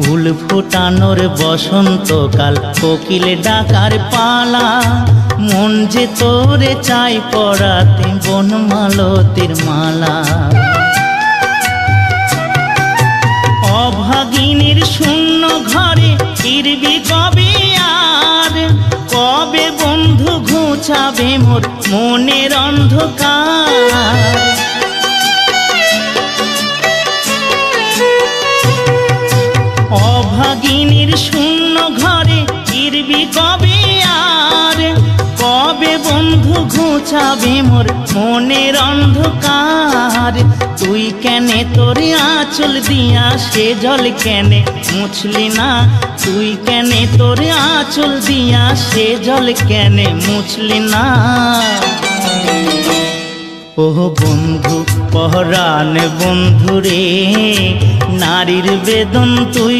ফুল ফোটানোর বসন্তকাল, কোকিল ডাকার পালা, মন যে তোরে চাই পরাতে বনমালতির মালা। অভাগিনীর শূন্য ঘরে ফিরবি কবে আর, কবে বন্ধু ঘুচাবে মোর মনের অন্ধকার। অভাগিনীর শূন্য ঘরে ফিরবি কবে আর, কবে বন্ধু ঘুচাবে মোর মনের অন্ধকার। তুই কেনে তোর আঁচল দিয়া সে জল কেনে মুছলি না, তুই কেনে তোর আঁচল দিয়া সে জল কেনে মুছলি না। ওহ বন্ধু পহরান বন্ধু রে, নারীর বেদন তুই